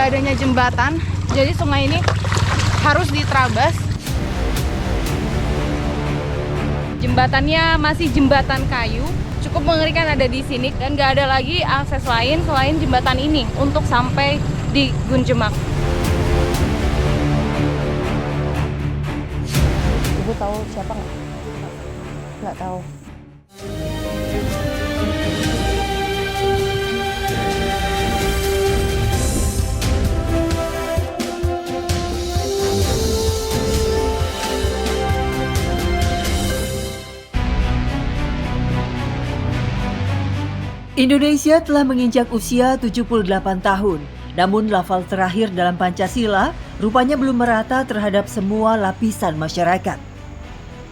nggak adanya jembatan, jadi sungai ini harus diterabas. Jembatannya masih jembatan kayu, cukup mengerikan ada di sini, dan nggak ada lagi akses lain selain jembatan ini untuk sampai di Gunjemak. Ibu tahu siapa nggak? Nggak tahu. Indonesia telah menginjak usia 78 tahun. Namun lafal terakhir dalam Pancasila rupanya belum merata terhadap semua lapisan masyarakat.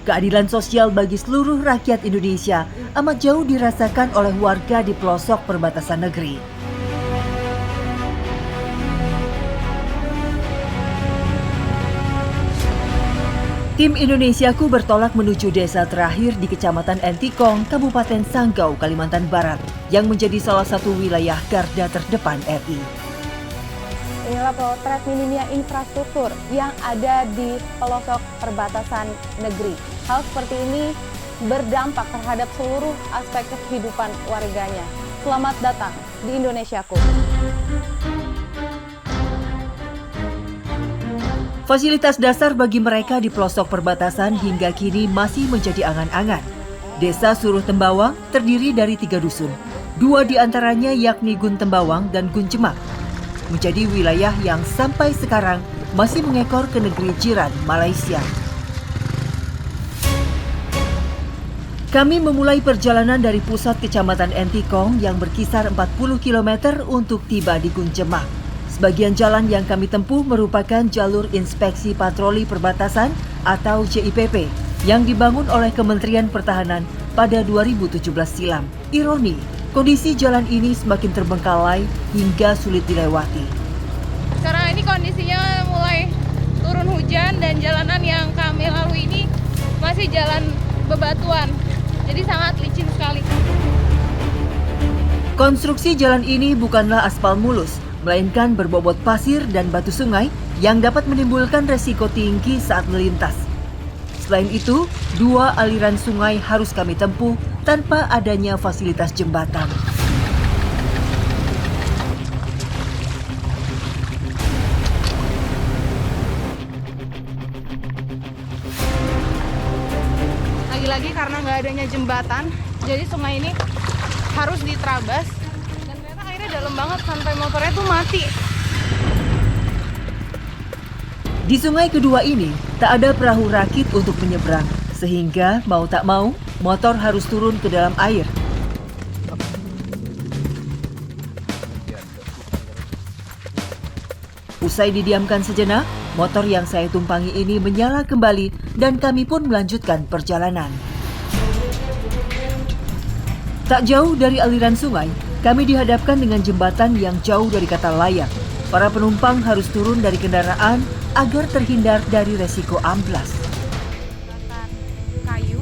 Keadilan sosial bagi seluruh rakyat Indonesia amat jauh dirasakan oleh warga di pelosok perbatasan negeri. Tim Indonesiaku bertolak menuju desa terakhir di Kecamatan Entikong, Kabupaten Sanggau, Kalimantan Barat, yang menjadi salah satu wilayah garda terdepan RI. Inilah potret minimnya infrastruktur yang ada di pelosok perbatasan negeri. Hal seperti ini berdampak terhadap seluruh aspek kehidupan warganya. Selamat datang di Indonesiaku. Fasilitas dasar bagi mereka di pelosok perbatasan hingga kini masih menjadi angan-angan. Desa Suruh Tembawang terdiri dari 3 dusun. 2 diantaranya yakni Gun Tembawang dan Gun Jemak, menjadi wilayah yang sampai sekarang masih mengekor ke negeri jiran Malaysia. Kami memulai perjalanan dari pusat Kecamatan Entikong yang berkisar 40 km untuk tiba di Gun Jemak. Sebagian jalan yang kami tempuh merupakan jalur inspeksi patroli perbatasan atau JIPP yang dibangun oleh Kementerian Pertahanan pada 2017 silam. Ironi, kondisi jalan ini semakin terbengkalai hingga sulit dilewati. Sekarang ini kondisinya mulai turun hujan dan jalanan yang kami lalui ini masih jalan bebatuan, jadi sangat licin sekali. Konstruksi jalan ini bukanlah aspal mulus, melainkan berbobot pasir dan batu sungai yang dapat menimbulkan resiko tinggi saat melintas. Selain itu, 2 aliran sungai harus kami tempuh tanpa adanya fasilitas jembatan. Lagi-lagi karena nggak adanya jembatan, jadi sungai ini harus diterabas. Dan ternyata airnya dalam banget sampai motornya tuh mati. Di sungai kedua ini, tak ada perahu rakit untuk menyeberang, sehingga mau tak mau, motor harus turun ke dalam air. Usai didiamkan sejenak, motor yang saya tumpangi ini menyala kembali dan kami pun melanjutkan perjalanan. Tak jauh dari aliran sungai, kami dihadapkan dengan jembatan yang jauh dari kata layak. Para penumpang harus turun dari kendaraan agar terhindar dari resiko amblas. Jembatan kayu,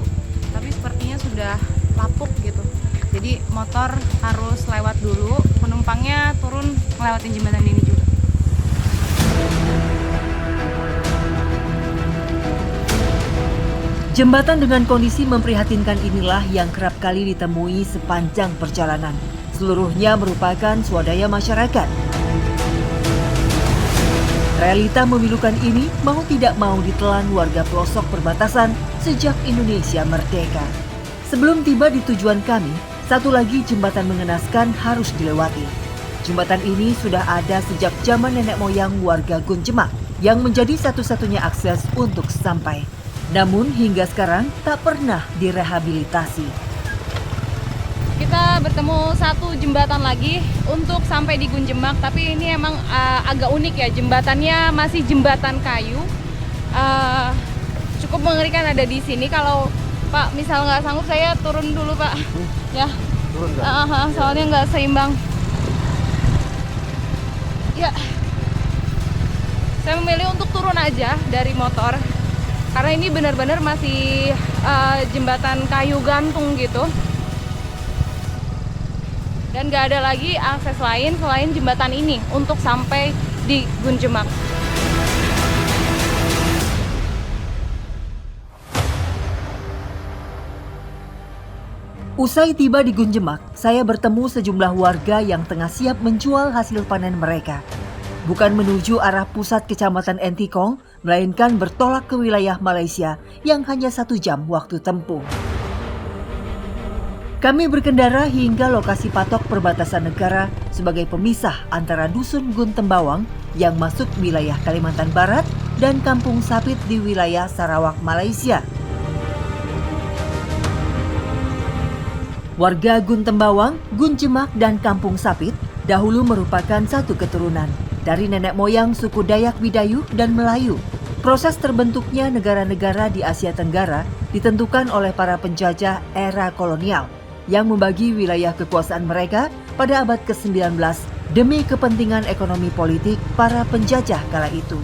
tapi sepertinya sudah lapuk gitu. Jadi motor harus lewat dulu, penumpangnya turun ngelewatin jembatan ini juga. Jembatan dengan kondisi memprihatinkan inilah yang kerap kali ditemui sepanjang perjalanan. Seluruhnya merupakan swadaya masyarakat. Realita memilukan ini mau tidak mau ditelan warga pelosok perbatasan sejak Indonesia merdeka. Sebelum tiba di tujuan kami, satu lagi jembatan mengenaskan harus dilewati. Jembatan ini sudah ada sejak zaman nenek moyang warga Gun Jemak yang menjadi satu-satunya akses untuk sampai. Namun hingga sekarang tak pernah direhabilitasi. Kita bertemu satu jembatan lagi untuk sampai di Gun Jemak, tapi ini emang agak unik ya, jembatannya masih jembatan kayu. Cukup mengerikan ada di sini. Kalau Pak misal nggak sanggup, saya turun dulu Pak. Ya. Turun nggak? Soalnya nggak seimbang. Ya. Saya memilih untuk turun aja dari motor karena ini benar-benar masih jembatan kayu gantung gitu. Dan nggak ada lagi akses lain selain jembatan ini untuk sampai di Gunjemak. Usai tiba di Gunjemak, saya bertemu sejumlah warga yang tengah siap menjual hasil panen mereka. Bukan menuju arah pusat kecamatan Entikong, melainkan bertolak ke wilayah Malaysia yang hanya 1 jam waktu tempuh. Kami berkendara hingga lokasi patok perbatasan negara sebagai pemisah antara Dusun Guntembawang yang masuk wilayah Kalimantan Barat dan Kampung Sapit di wilayah Sarawak, Malaysia. Warga Guntembawang, Gunjemak, dan Kampung Sapit dahulu merupakan satu keturunan dari nenek moyang suku Dayak Bidayuh dan Melayu. Proses terbentuknya negara-negara di Asia Tenggara ditentukan oleh para penjajah era kolonial yang membagi wilayah kekuasaan mereka pada abad ke-19 demi kepentingan ekonomi politik para penjajah kala itu.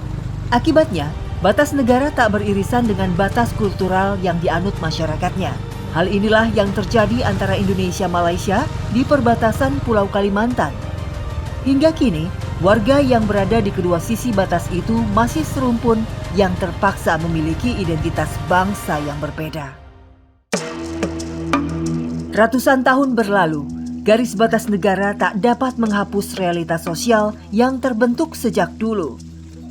Akibatnya, batas negara tak beririsan dengan batas kultural yang dianut masyarakatnya. Hal inilah yang terjadi antara Indonesia-Malaysia di perbatasan Pulau Kalimantan. Hingga kini, warga yang berada di kedua sisi batas itu masih serumpun yang terpaksa memiliki identitas bangsa yang berbeda. Ratusan tahun berlalu, garis batas negara tak dapat menghapus realitas sosial yang terbentuk sejak dulu.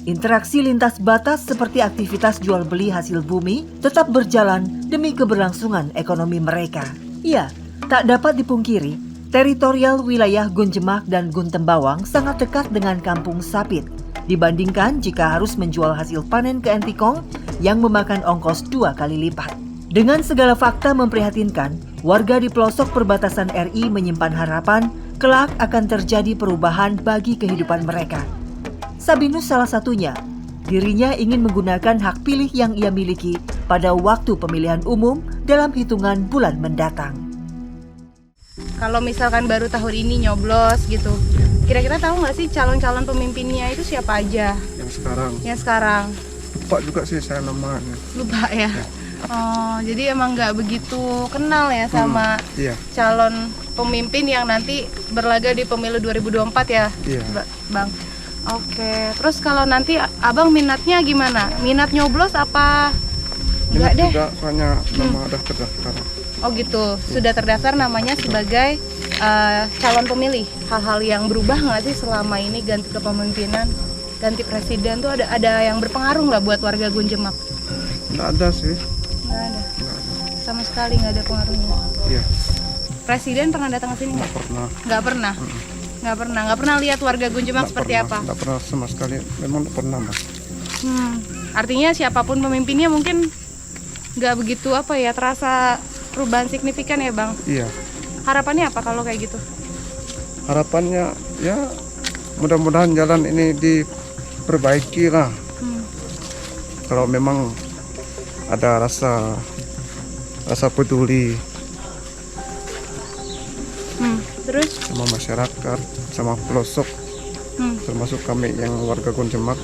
Interaksi lintas batas seperti aktivitas jual beli hasil bumi tetap berjalan demi keberlangsungan ekonomi mereka. Ya, tak dapat dipungkiri, teritorial wilayah Gunjemak dan Guntembawang sangat dekat dengan Kampung Sapit dibandingkan jika harus menjual hasil panen ke Entikong yang memakan ongkos 2 kali lipat. Dengan segala fakta memprihatinkan, warga di pelosok perbatasan RI menyimpan harapan kelak akan terjadi perubahan bagi kehidupan mereka. Sabinus salah satunya. Dirinya ingin menggunakan hak pilih yang ia miliki pada waktu pemilihan umum dalam hitungan bulan mendatang. Kalau misalkan baru tahun ini nyoblos gitu, kira-kira tahu nggak sih calon-calon pemimpinnya itu siapa aja? Yang sekarang. Lupa juga sih saya namanya. Lupa ya? Oh, jadi emang nggak begitu kenal ya sama calon pemimpin yang nanti berlaga di pemilu 2024 ya, Bang? Oke, terus kalau nanti abang minatnya gimana? Minat nyoblos apa? Enggak deh. Juga, soalnya nama udah terdaftar. Oh gitu, sudah terdaftar namanya sebagai calon pemilih. Hal-hal yang berubah nggak sih selama ini ganti kepemimpinan, ganti presiden tuh ada yang berpengaruh nggak buat warga Gunjemak? Nggak ada sih. Nggak ada. Sama sekali nggak ada pengaruhnya. Iya. Presiden pernah datang ke sini nggak? Nggak pernah. Nggak pernah lihat warga Gunjemak seperti apa? Nggak pernah sama sekali, memang nggak pernah Mas. Artinya siapapun pemimpinnya mungkin nggak begitu terasa perubahan signifikan ya Bang? Iya. Harapannya apa kalau kayak gitu? Harapannya ya mudah-mudahan jalan ini diperbaiki lah. Kalau memang ada rasa peduli terus sama masyarakat, sama pelosok, termasuk kami yang warga Gunjemak,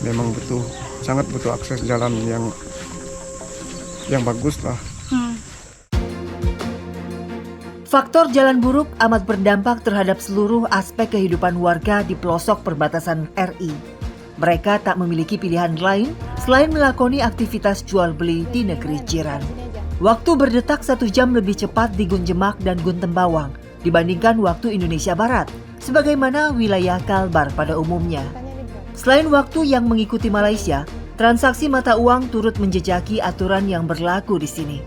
memang sangat butuh akses jalan yang bagus lah. Faktor jalan buruk amat berdampak terhadap seluruh aspek kehidupan warga di pelosok perbatasan RI. Mereka tak memiliki pilihan lain selain melakoni aktivitas jual beli di negeri jiran. Waktu berdetak 1 jam lebih cepat di Gunjemak dan Guntembawang dibandingkan waktu Indonesia Barat, sebagaimana wilayah Kalbar pada umumnya. Selain waktu yang mengikuti Malaysia, transaksi mata uang turut menjejaki aturan yang berlaku di sini.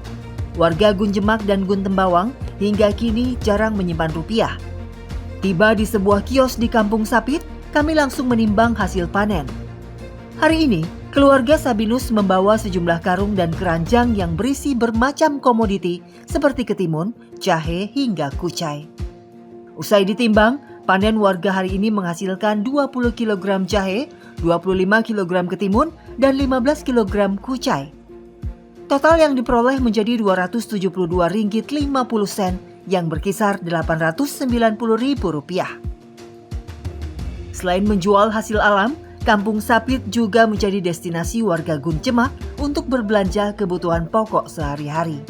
Warga Gunjemak dan Guntembawang hingga kini jarang menyimpan rupiah. Tiba di sebuah kios di Kampung Sapit, kami langsung menimbang hasil panen. Hari ini, keluarga Sabinus membawa sejumlah karung dan keranjang yang berisi bermacam komoditi seperti ketimun, jahe, hingga kucai. Usai ditimbang, panen warga hari ini menghasilkan 20 kg jahe, 25 kg ketimun, dan 15 kg kucai. Total yang diperoleh menjadi Rp272,50 yang berkisar Rp890.000. Selain menjual hasil alam, Kampung Sapit juga menjadi destinasi warga Gunjemak untuk berbelanja kebutuhan pokok sehari-hari.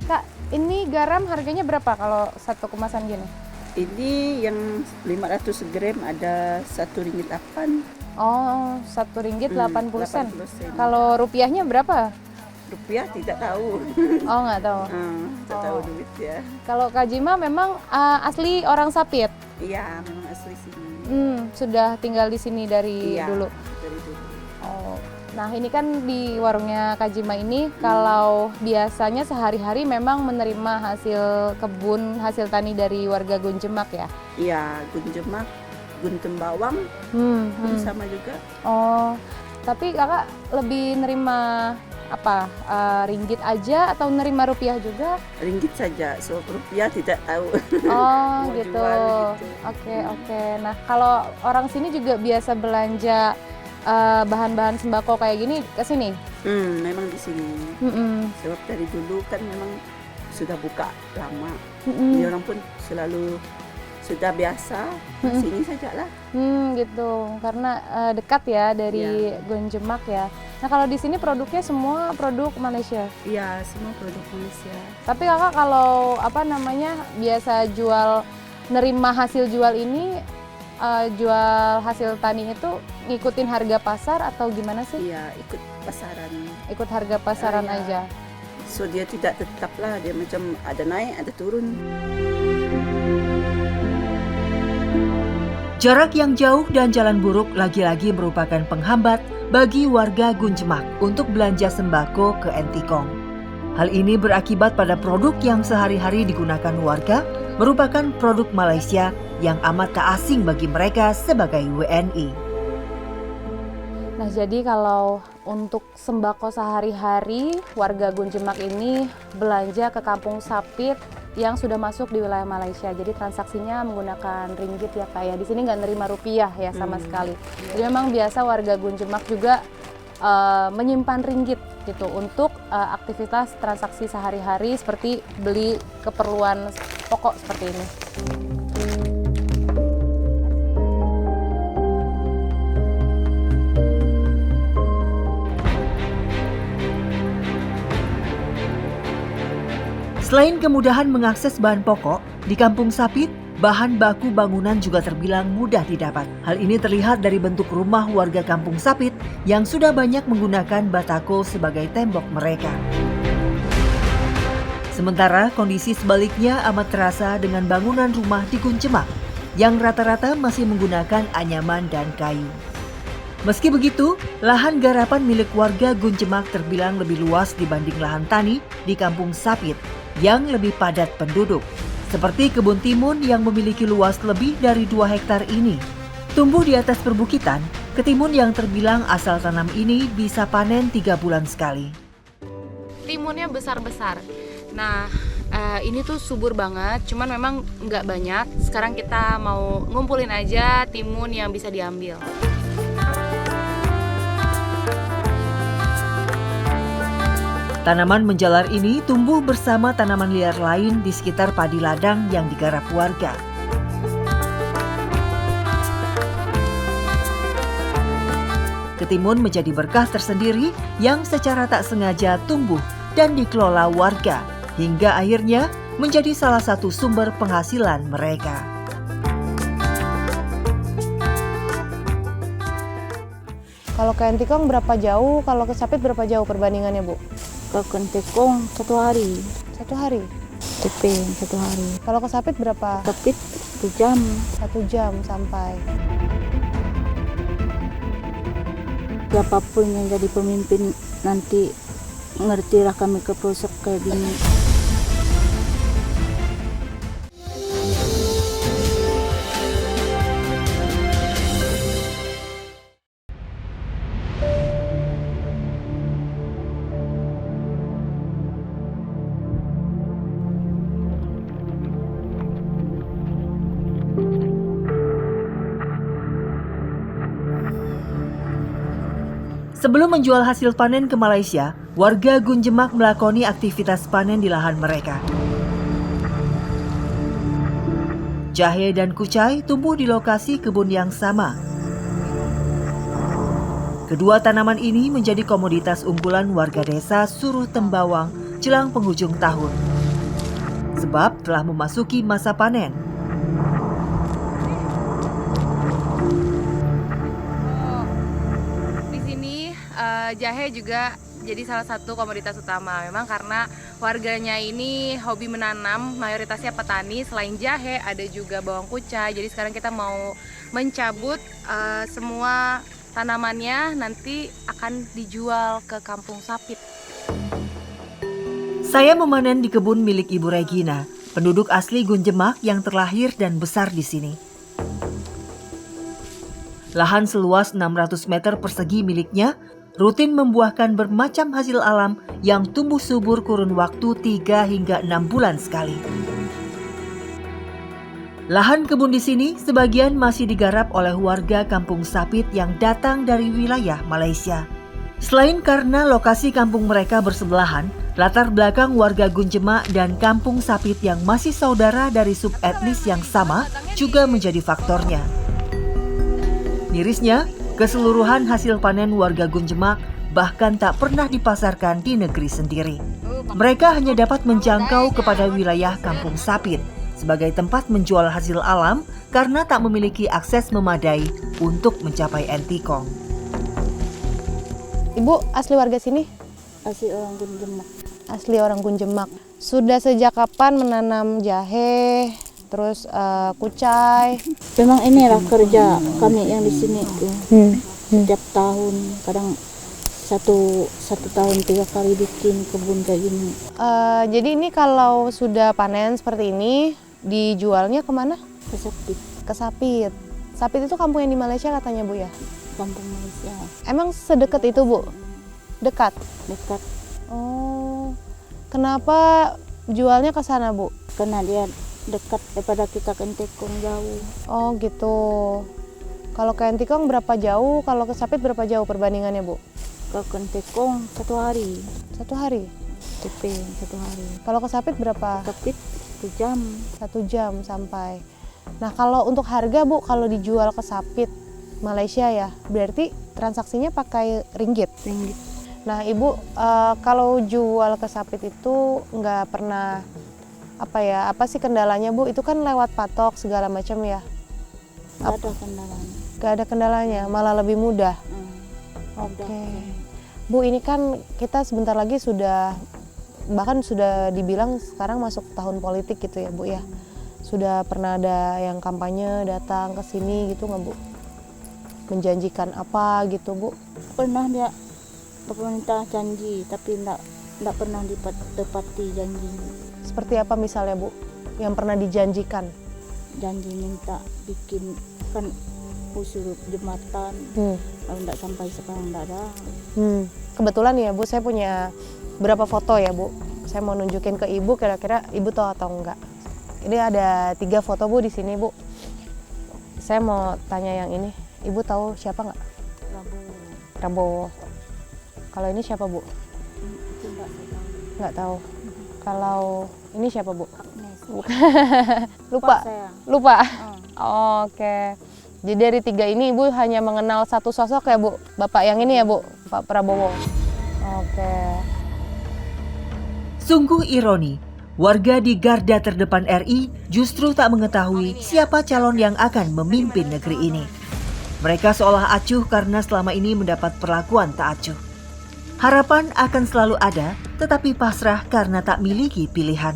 Kak, ini garam harganya berapa kalau satu kemasan gini? Ini yang 500 gram ada Rp1.8. Oh, Rp1.8 sen. 80 sen. Kalau rupiahnya berapa? Rupiah tidak tahu. Oh, nggak tahu. Tidak tahu duit ya. Kalau Kak Jima memang asli orang Sapit. Iya, memang asli sini. Sudah tinggal di sini dari dulu. Dari dulu. Oh. Nah, ini kan di warungnya Kak Jima ini kalau biasanya sehari-hari memang menerima hasil kebun, hasil tani dari warga Gunjemak ya? Iya, Gunjemak, Gun Tembawang, sama juga. Oh, tapi kakak lebih nerima apa? Ringgit aja atau nerima rupiah juga? Ringgit saja, so rupiah tidak tahu. Oh, Mau gitu. jual gitu. Oke. Nah, kalau orang sini juga biasa belanja bahan-bahan sembako kayak gini ke sini? Memang di sini. Sebab dari dulu kan memang sudah buka lama. Jadi orang pun selalu sudah biasa sini sajalah. Gitu. Karena dekat ya dari Gunjemak ya. Nah, kalau di sini produknya semua produk Malaysia. Iya, semua produk Malaysia. Tapi kakak kalau biasa nerima hasil jual ini, jual hasil tani itu ngikutin harga pasar atau gimana sih? Iya, ikut pasaran. Ikut harga pasaran aja. So dia tidak tetap lah, dia macam ada naik, ada turun. Jarak yang jauh dan jalan buruk lagi-lagi merupakan penghambat bagi warga Gunjemak untuk belanja sembako ke Entikong. Hal ini berakibat pada produk yang sehari-hari digunakan warga merupakan produk Malaysia yang amat tak asing bagi mereka sebagai WNI. Nah, jadi kalau untuk sembako sehari-hari, warga Gunjemak ini belanja ke Kampung Sapit yang sudah masuk di wilayah Malaysia. Jadi transaksinya menggunakan ringgit ya Kak ya. Di sini nggak nerima rupiah ya sama sekali. Jadi memang biasa warga Gunjemak juga menyimpan ringgit gitu untuk aktivitas transaksi sehari-hari seperti beli keperluan pokok seperti ini. Selain kemudahan mengakses bahan pokok, di Kampung Sapit, bahan baku bangunan juga terbilang mudah didapat. Hal ini terlihat dari bentuk rumah warga Kampung Sapit yang sudah banyak menggunakan batako sebagai tembok mereka. Sementara kondisi sebaliknya amat terasa dengan bangunan rumah di Gunjemak yang rata-rata masih menggunakan anyaman dan kayu. Meski begitu, lahan garapan milik warga Gunjemak terbilang lebih luas dibanding lahan tani di Kampung Sapit yang lebih padat penduduk. Seperti kebun timun yang memiliki luas lebih dari 2 hektar ini. Tumbuh di atas perbukitan, ketimun yang terbilang asal tanam ini bisa panen 3 bulan sekali. Timunnya besar-besar. Nah, ini tuh subur banget, cuman memang nggak banyak. Sekarang kita mau ngumpulin aja timun yang bisa diambil. Tanaman menjalar ini tumbuh bersama tanaman liar lain di sekitar padi ladang yang digarap warga. Ketimun menjadi berkah tersendiri yang secara tak sengaja tumbuh dan dikelola warga, hingga akhirnya menjadi salah satu sumber penghasilan mereka. Kalau ke Entikong berapa jauh, kalau ke Sapit berapa jauh perbandingannya Bu? Ke Entikong 1 hari. 1 hari? Tepeng 1 hari. Kalau ke Sapit berapa? Sapit 1 jam. 1 jam sampai. Siapapun yang jadi pemimpin nanti ngertilah kami ke pelosok kayak gini. Sebelum menjual hasil panen ke Malaysia, warga Gunjemak melakoni aktivitas panen di lahan mereka. Jahe dan kucai tumbuh di lokasi kebun yang sama. Kedua tanaman ini menjadi komoditas unggulan warga desa Suruh Tembawang jelang penghujung tahun. Sebab telah memasuki masa panen. jahe juga jadi salah satu komoditas utama. Memang karena warganya ini hobi menanam, mayoritasnya petani. Selain jahe, ada juga bawang kucai. Jadi sekarang kita mau mencabut semua tanamannya, nanti akan dijual ke Kampung Sapit. Saya memanen di kebun milik Ibu Regina, penduduk asli Gunjemak yang terlahir dan besar di sini. Lahan seluas 600 meter persegi miliknya rutin membuahkan bermacam hasil alam yang tumbuh subur kurun waktu 3 hingga 6 bulan sekali. Lahan kebun di sini sebagian masih digarap oleh warga Kampung Sapit yang datang dari wilayah Malaysia. Selain karena lokasi kampung mereka bersebelahan, latar belakang warga Gunjemak dan Kampung Sapit yang masih saudara dari subetnis yang sama juga menjadi faktornya. Mirisnya, keseluruhan hasil panen warga Gunjemak bahkan tak pernah dipasarkan di negeri sendiri. Mereka hanya dapat menjangkau kepada wilayah Kampung Sapit sebagai tempat menjual hasil alam karena tak memiliki akses memadai untuk mencapai Entikong. Ibu asli warga sini? Asli orang Gunjemak. Asli orang Gunjemak. Sudah sejak kapan menanam jahe, terus kucai? Memang inilah kerja kami yang di sini tuh. Setiap tahun, kadang satu tahun 3 kali bikin kebun kayak gini. Jadi ini kalau sudah panen seperti ini, dijualnya kemana? Ke Sapit. Ke Sapit. Sapit itu kampung yang di Malaysia katanya Bu ya? Kampung Malaysia. Emang sedekat itu Bu? Dekat? Dekat. Oh, kenapa jualnya ke sana Bu? Karena dia dekat daripada kita ke Entikong jauh. Oh gitu. Kalau ke Entikong berapa jauh? Kalau ke Sapit berapa jauh perbandingannya Bu? Ke Entikong 1 hari. 1 hari? TP 1 hari. Kalau ke Sapit berapa? Sapit 1 jam. 1 jam sampai. Nah kalau untuk harga Bu, kalau dijual ke Sapit Malaysia ya, berarti transaksinya pakai ringgit. Nah Ibu, kalau jual ke Sapit itu nggak pernah apa sih kendalanya Bu? Itu kan lewat patok segala macam ya? Nggak ada kendalanya. Nggak ada kendalanya, malah lebih mudah. Oke. Bu, ini kan kita sebentar lagi bahkan sudah dibilang sekarang masuk tahun politik gitu ya Bu ya. Sudah pernah ada yang kampanye datang ke sini gitu nggak Bu? Menjanjikan apa gitu Bu? Pernah dia pemerintah janji, tapi enggak pernah ditepati janjinya. Seperti apa misalnya Bu yang pernah dijanjikan? Janji minta bikin kan usul jembatan, kalau enggak sampai sekarang enggak ada. Kebetulan ya Bu, saya punya berapa foto ya Bu. Saya mau nunjukin ke Ibu, kira-kira Ibu tahu atau enggak. Ini ada 3 foto Bu di sini Bu. Saya mau tanya yang ini, Ibu tahu siapa nggak? Prabowo. Kalau ini siapa Bu? Itu Nggak tahu. Kalau ini siapa Bu? Bukan. Lupa. Saya. Lupa. Oke. Jadi dari 3 ini Ibu hanya mengenal satu sosok ya Bu? Bapak yang ini ya Bu? Pak Prabowo. Oke. Sungguh ironi, warga di garda terdepan RI justru tak mengetahui siapa calon yang akan memimpin negeri ini. Mereka seolah acuh karena selama ini mendapat perlakuan tak acuh. Harapan akan selalu ada, tetapi pasrah karena tak miliki pilihan.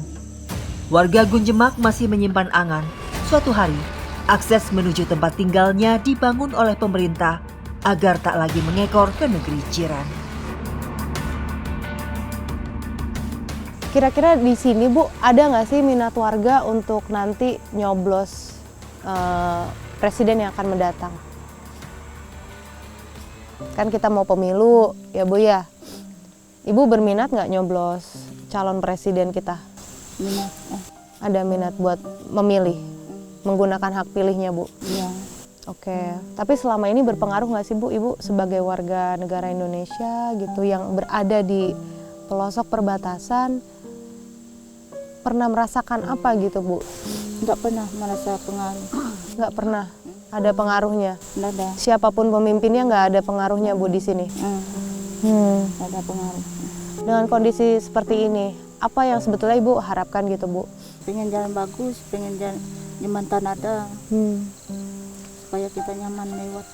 Warga Gunjemak masih menyimpan angan. Suatu hari, akses menuju tempat tinggalnya dibangun oleh pemerintah agar tak lagi mengekor ke negeri jiran. Kira-kira di sini Bu, ada nggak sih minat warga untuk nanti nyoblos presiden yang akan mendatang? Kan kita mau pemilu ya Bu ya. Ibu berminat nggak nyoblos calon presiden kita? Minat. Ada minat buat memilih, menggunakan hak pilihnya Bu? Iya. Oke, tapi selama ini berpengaruh nggak sih Bu, Ibu sebagai warga negara Indonesia gitu yang berada di pelosok perbatasan, pernah merasakan apa gitu Bu? Nggak pernah merasa pengaruh. Nggak pernah ada pengaruhnya? Nggak ada. Siapapun pemimpinnya nggak ada pengaruhnya Bu di sini? Nggak ada pengaruh. Dengan kondisi seperti ini, apa yang sebetulnya Ibu harapkan gitu Bu? Pengen jalan bagus, pengen jalan jembatan ada, supaya kita nyaman lewat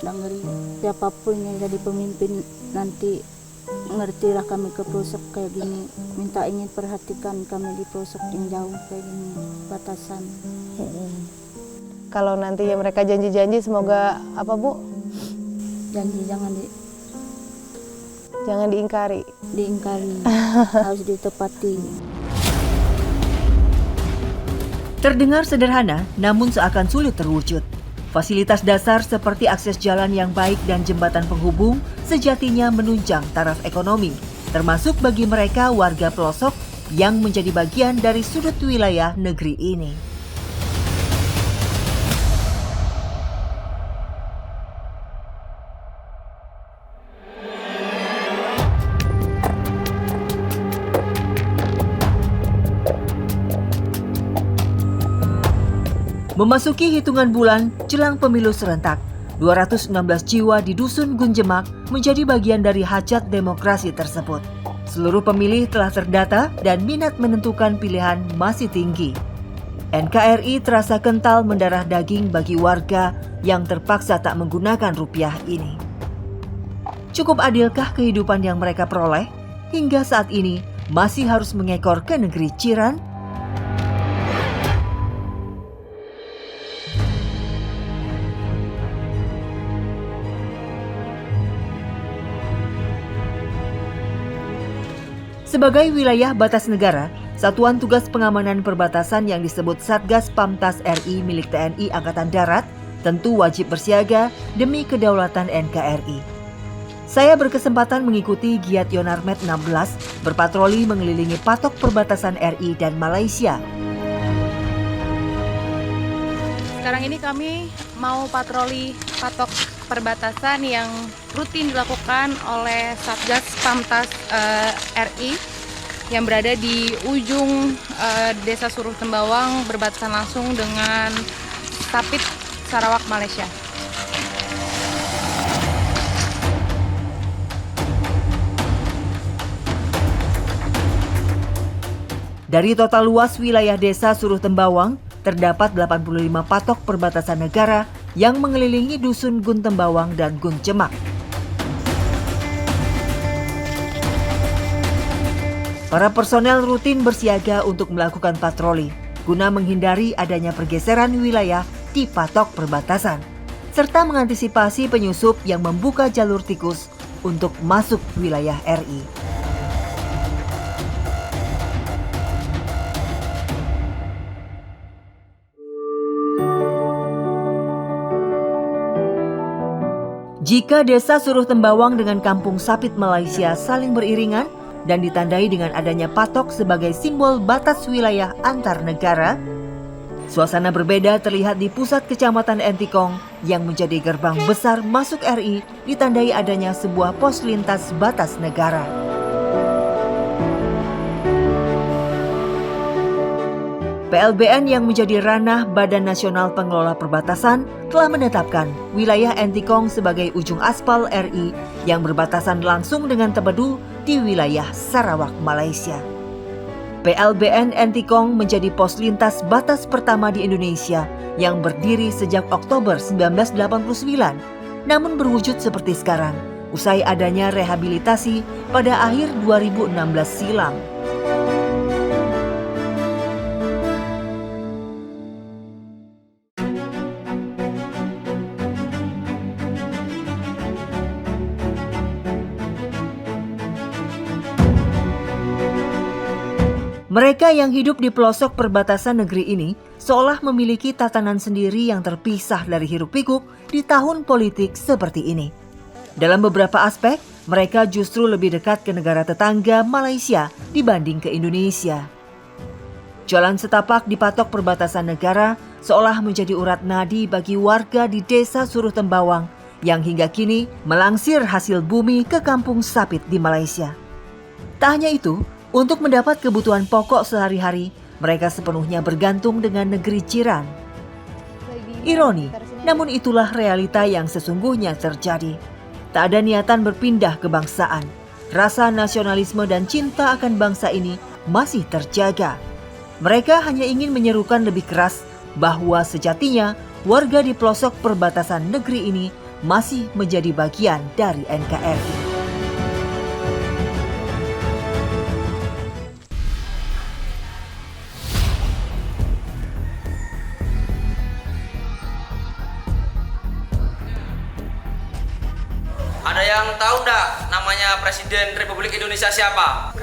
Negeri. Siapapun yang jadi pemimpin nanti ngertilah kami ke pelosok kayak gini, ingin perhatikan kami di pelosok yang jauh kayak gini, batasan. Kalau nanti ya mereka janji-janji, semoga apa Bu? Janji Jangan diingkari. Harus ditepati. Terdengar sederhana, namun seakan sulit terwujud. Fasilitas dasar seperti akses jalan yang baik dan jembatan penghubung sejatinya menunjang taraf ekonomi, termasuk bagi mereka warga pelosok yang menjadi bagian dari sudut wilayah negeri ini. Memasuki hitungan bulan jelang pemilu serentak, 216 jiwa di Dusun Gunjemak menjadi bagian dari hajat demokrasi tersebut. Seluruh pemilih telah terdata dan minat menentukan pilihan masih tinggi. NKRI terasa kental mendarah daging bagi warga yang terpaksa tak menggunakan rupiah ini. Cukup adilkah kehidupan yang mereka peroleh hingga saat ini masih harus mengekor ke negeri jiran? Sebagai wilayah batas negara, Satuan Tugas Pengamanan Perbatasan yang disebut Satgas Pamtas RI milik TNI Angkatan Darat tentu wajib bersiaga demi kedaulatan NKRI. Saya berkesempatan mengikuti Giat Yonarmet 16 berpatroli mengelilingi patok perbatasan RI dan Malaysia. Sekarang ini kami mau patroli patok perbatasan yang rutin dilakukan oleh Satgas Pamtas RI yang berada di ujung Desa Suruh Tembawang berbatasan langsung dengan Sapit, Sarawak, Malaysia. Dari total luas wilayah Desa Suruh Tembawang, terdapat 85 patok perbatasan negara yang mengelilingi Dusun Gun Tembawang dan Gun Jemak. Para personel rutin bersiaga untuk melakukan patroli, guna menghindari adanya pergeseran wilayah di patok perbatasan, serta mengantisipasi penyusup yang membuka jalur tikus untuk masuk wilayah RI. Jika Desa Suruh Tembawang dengan Kampung Sapit Malaysia saling beriringan dan ditandai dengan adanya patok sebagai simbol batas wilayah antar negara, suasana berbeda terlihat di pusat Kecamatan Entikong yang menjadi gerbang besar masuk RI, ditandai adanya sebuah pos lintas batas negara. PLBN yang menjadi ranah Badan Nasional Pengelola Perbatasan telah menetapkan wilayah Entikong sebagai ujung aspal RI yang berbatasan langsung dengan Tebedu di wilayah Sarawak, Malaysia. PLBN Entikong menjadi pos lintas batas pertama di Indonesia yang berdiri sejak Oktober 1989, namun berwujud seperti sekarang, usai adanya rehabilitasi pada akhir 2016 silam. Mereka yang hidup di pelosok perbatasan negeri ini seolah memiliki tatanan sendiri yang terpisah dari hiruk-pikuk di tahun politik seperti ini. Dalam beberapa aspek, mereka justru lebih dekat ke negara tetangga Malaysia dibanding ke Indonesia. Jalan setapak di patok perbatasan negara seolah menjadi urat nadi bagi warga di Desa Suruh Tembawang yang hingga kini melangsir hasil bumi ke Kampung Sapit di Malaysia. Tak hanya itu, untuk mendapat kebutuhan pokok sehari-hari, mereka sepenuhnya bergantung dengan negeri jiran. Ironi, namun itulah realita yang sesungguhnya terjadi. Tak ada niatan berpindah kebangsaan. Rasa nasionalisme dan cinta akan bangsa ini masih terjaga. Mereka hanya ingin menyerukan lebih keras bahwa sejatinya warga di pelosok perbatasan negeri ini masih menjadi bagian dari NKRI. Ada yang tahu nggak namanya Presiden Republik Indonesia siapa?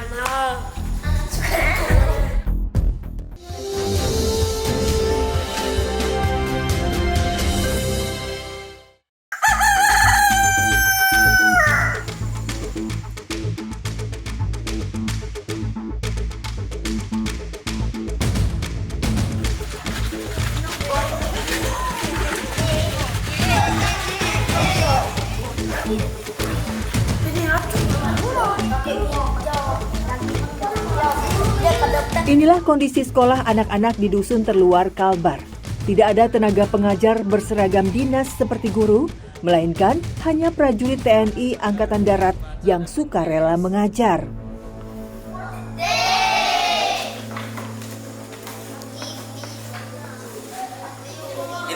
Inilah kondisi sekolah anak-anak di dusun terluar Kalbar. Tidak ada tenaga pengajar berseragam dinas seperti guru, melainkan hanya prajurit TNI Angkatan Darat yang sukarela mengajar.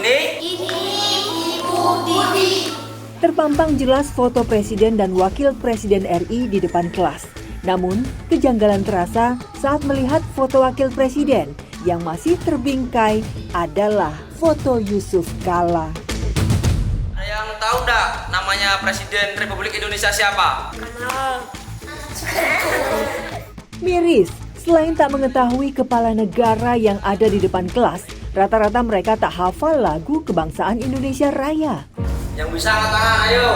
Ini Terpampang jelas foto Presiden dan Wakil Presiden RI di depan kelas. Namun, kejanggalan terasa saat melihat foto Wakil Presiden yang masih terbingkai adalah foto Yusuf Kala. ada yang tahu nggak namanya Presiden Republik Indonesia siapa? Miris, selain tak mengetahui kepala negara yang ada di depan kelas, rata-rata mereka tak hafal lagu kebangsaan Indonesia Raya. Yang bisa angkat tangan, ayo.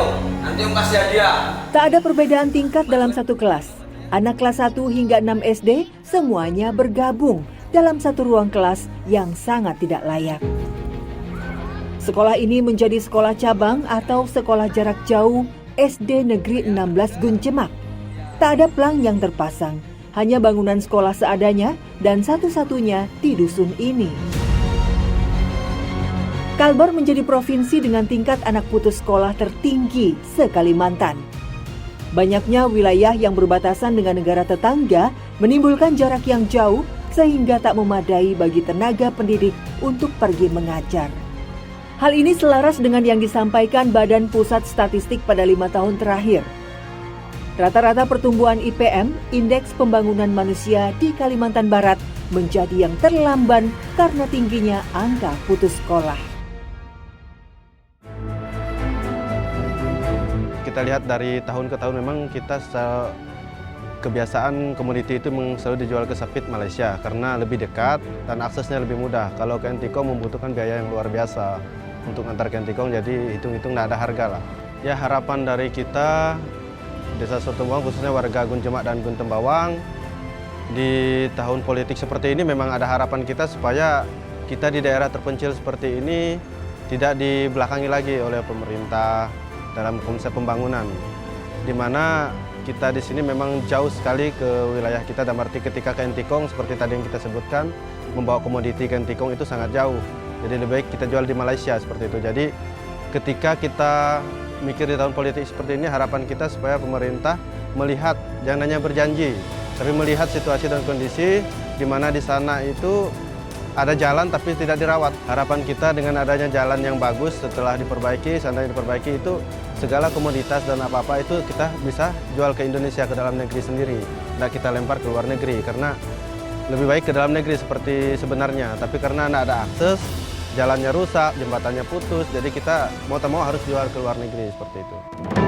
Nanti Om kasih hadiah. Tak ada perbedaan tingkat dalam satu kelas. Anak kelas 1 hingga 6 SD semuanya bergabung dalam satu ruang kelas yang sangat tidak layak. Sekolah ini menjadi sekolah cabang atau sekolah jarak jauh SD Negeri 16 Guncemak. Tak ada pelang yang terpasang, hanya bangunan sekolah seadanya dan satu-satunya di dusun ini. Kalbar menjadi provinsi dengan tingkat anak putus sekolah tertinggi se-Kalimantan. Banyaknya wilayah yang berbatasan dengan negara tetangga menimbulkan jarak yang jauh sehingga tak memadai bagi tenaga pendidik untuk pergi mengajar. Hal ini selaras dengan yang disampaikan Badan Pusat Statistik pada 5 tahun terakhir. Rata-rata pertumbuhan IPM, Indeks Pembangunan Manusia di Kalimantan Barat, menjadi yang terlamban karena tingginya angka putus sekolah. Kita lihat dari tahun ke tahun memang kita kebiasaan komoditi itu selalu dijual ke Sapit Malaysia karena lebih dekat dan aksesnya lebih mudah. Kalau ke Entikong membutuhkan biaya yang luar biasa untuk antar ke Entikong, jadi hitung-hitung tidak ada harga lah. Ya harapan dari kita Desa Sotembawang khususnya warga Guncemak dan Guntembawang di tahun politik seperti ini memang ada harapan kita supaya kita di daerah terpencil seperti ini tidak dibelakangi lagi oleh pemerintah dalam konsep pembangunan, di mana kita di sini memang jauh sekali ke wilayah kita, dan arti ketika ke Entikong seperti tadi yang kita sebutkan, membawa komoditi ke Entikong itu sangat jauh. Jadi lebih baik kita jual di Malaysia seperti itu. Jadi ketika kita mikir di tahun politik seperti ini, harapan kita supaya pemerintah melihat, jangan hanya berjanji, tapi melihat situasi dan kondisi di mana di sana itu ada jalan tapi tidak dirawat. Harapan kita dengan adanya jalan yang bagus setelah diperbaiki, seandainya diperbaiki itu segala komoditas dan apa-apa itu kita bisa jual ke Indonesia, ke dalam negeri sendiri. Tidak kita lempar ke luar negeri, karena lebih baik ke dalam negeri seperti sebenarnya. Tapi karena tidak ada akses, jalannya rusak, jembatannya putus, jadi kita mau tak mau harus jual ke luar negeri seperti itu.